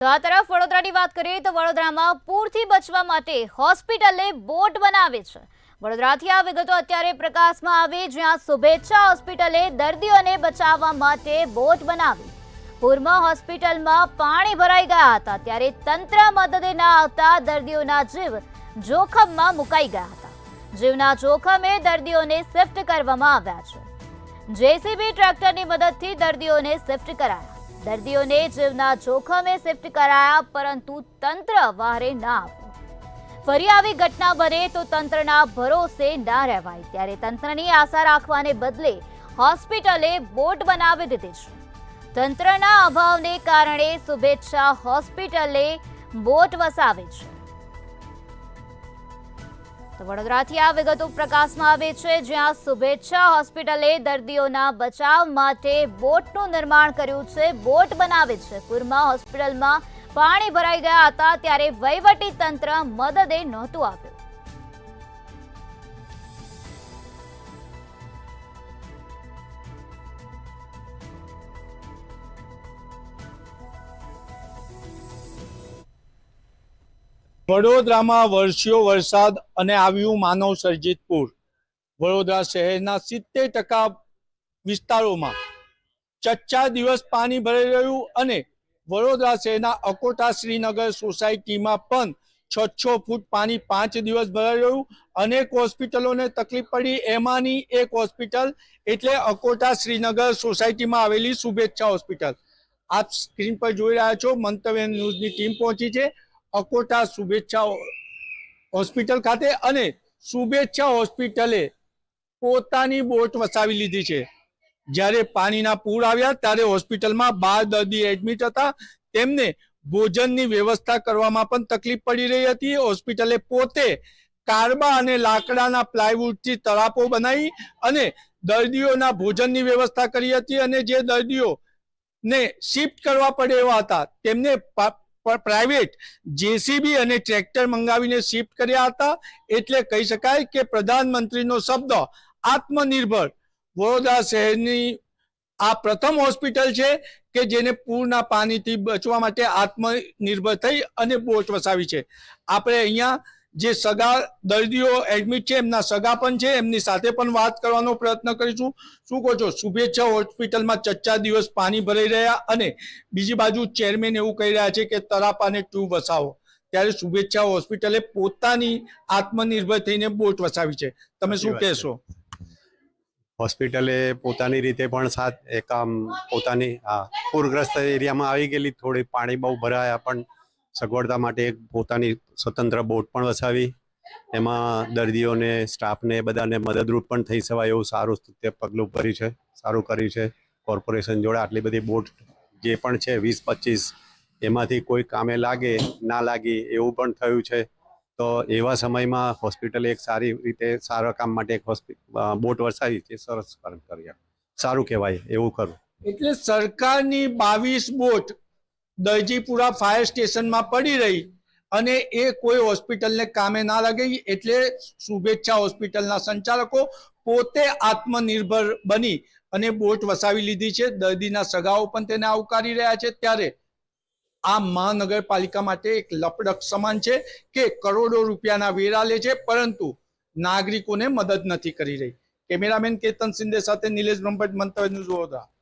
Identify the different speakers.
Speaker 1: તો આ તરફ વડોદરાની વાત કરીએ તો વડોદરામાં પૂરથી બચવા માટે હોસ્પિટલે બોટ બનાવે છે। વડોદરાથી આ વિગતો અત્યારે પ્રકાશમાં આવી, જ્યાં શુભેચ્છા હોસ્પિટલે દર્દીઓને બચાવવા માટે બોટ બનાવી। પૂરમાં હોસ્પિટલમાં પાણી ભરાઈ ગયા હતા, ત્યારે તંત્ર મદદે ના આવતા દર્દીઓના જીવ જોખમમાં મુકાઈ ગયા હતા। જીવના જોખમે દર્દીઓને શિફ્ટ કરવામાં આવ્યા છે। જેસીબી ટ્રેક્ટરની મદદથી દર્દીઓને શિફ્ટ કરાયા। દર્દીઓને જીવના જોખમે શિફ્ટ કરાયા, પરંતુ તંત્ર વહારે ના આવ્યું। ફરી આવી ઘટના બને તો તંત્રના ભરોસે ના રહેવાય, ત્યારે તંત્રની આશા રાખવાને બદલે હોસ્પિટલે બોટ બનાવી દીધી છે। તંત્રના અભાવને કારણે શુભેચ્છા હોસ્પિટલે બોટ વસાવી છે। તો વડોદરાથી આ વિગતો પ્રકાશમાં આવે છે, જ્યાં શુભેચ્છા હોસ્પિટલે દર્દીઓના બચાવ માટે બોટનું નિર્માણ કર્યું છે, બોટ બનાવે છે। પૂરમાં હોસ્પિટલમાં પાણી ભરાઈ ગયા હતા, ત્યારે વહીવટી તંત્ર મદદે નહોતું આવ્યું।
Speaker 2: વડોદરામાં વરસ્યો વરસાદ અને આવ્યું માનવ સર્જિત પૂર। વડોદરા શહેરના 70% વિસ્તારોમાં ચચ્ચા દિવસ પાણી ભરાઈ રહ્યું અને વડોદરા શહેરના અકોટા શ્રીનગર સોસાયટીમાં પણ 6 ફૂટ પાણી 5 દિવસ ભરાઈ રહ્યું। અનેક હોસ્પિટલોને તકલીફ પડી, એમાંની એક હોસ્પિટલ એટલે અકોટા શ્રીનગર સોસાયટીમાં આવેલી શુભેચ્છા હોસ્પિટલ। આપ સ્ક્રીન પર જોઈ રહ્યા છો, મંતવ્ય ન્યૂઝની ટીમ પહોંચી છે અકોટા શુભેચ્છા હોસ્પિટલ ખાતે, અને શુભેચ્છા હોસ્પિટલે પોતાની બોટ વસાવી લીધી છે। જ્યારે પાણીના પૂર આવ્યા ત્યારે હોસ્પિટલમાં 12 દર્દી એડમિટ હતા, તેમને ભોજનની વ્યવસ્થા કરવામાં પણ તકલીફ પડી રહી હતી। હોસ્પિટલે પોતે કારબા અને લાકડાના પ્લાયવુડથી તળાપો બનાવી અને દર્દીઓના ભોજનની વ્યવસ્થા કરી હતી, અને જે દર્દીઓને શિફ્ટ કરવા પડે એવા હતા તેમને પ્રાઇવેટ જેસીબી અને ટ્રેક્ટર મંગાવીને શિફ્ટ કર્યા હતા। એટલે કહી શકાય કે પ્રધાનમંત્રીનો શબ્દ આત્મનિર્ભર વડોદરા શહેરની આ પ્રથમ હોસ્પિટલ છે કે જેને પૂરના પાણીથી બચવા માટે આત્મનિર્ભર થઈ અને બોટ વસાવી છે। આપણે અહીંયા જે સગા દર્દીઓ એડમિટ છે એમના સગા પણ છે, એમની સાથે પણ વાત કરવાનો પ્રયત્ન કરીશું। શું કહો છો? શુભેચ્છા હોસ્પિટલમાં ચચ્ચા દિવસ પાણી ભરાઈ રહ્યા અને બીજી બાજુ ચેરમેન એવું કહી રહ્યા છે કે તળાપાને ટ્યુબ વસાવો, ત્યારે શુભેચ્છા હોસ્પિટલે પોતાની આત્મનિર્ભર થઈને બોટ વસાવી છે। તમે શું કહેશો?
Speaker 3: હોસ્પિટલે પોતાની રીતે પણ પોતાની પૂરગ્રસ્ત એરિયામાં આવી ગયેલી, થોડી પાણી બહુ ભરાયા, પણ સગવડતા માટે એક પોતાની સ્વતંત્ર બોટ પણ વસાવી, એમાં દર્દીઓને સ્ટાફને બધાને મદદરૂપ પણ થઈ શકાય એવું સારું પગલું ભર્યું છે, સારું કર્યું છે। કોર્પોરેશન જોડે આટલી બધી બોટ જે પણ છે 20-25, એમાંથી કોઈ કામે લાગે ના લાગી એવું પણ થયું છે। તો એવા સમયમાં હોસ્પિટલે એક સારી રીતે સારા કામ માટે એક બોટ વસાવી છે, સરસ કર્યા, સારું કહેવાય એવું કરું।
Speaker 2: એટલે સરકારની 22 બોટ દરજીપુરા ફાયર સ્ટેશનમાં પડી રહી અને એ કોઈ હોસ્પિટલને કામે ના લાગી, એટલે શુભેચ્છા હોસ્પિટલના સંચાલકો પોતે આત્મનિર્ભર બની અને બોટ વસાવી લીધી છે। દર્દીના સગાઓ પણ તેને આવકારી રહ્યા છે। ત્યારે આ મહાનગરપાલિકા માટે એક લપડક સમાન છે કે કરોડો રૂપિયાના વેરા લે છે, પરંતુ નાગરિકોને મદદ નથી કરી રહી। કેમેરામેન કેતન સિંધે સાથે નિલેશ બ્રહ્મભટ્ટ, મંતવ્ય ન્યૂઝ વડોદરા।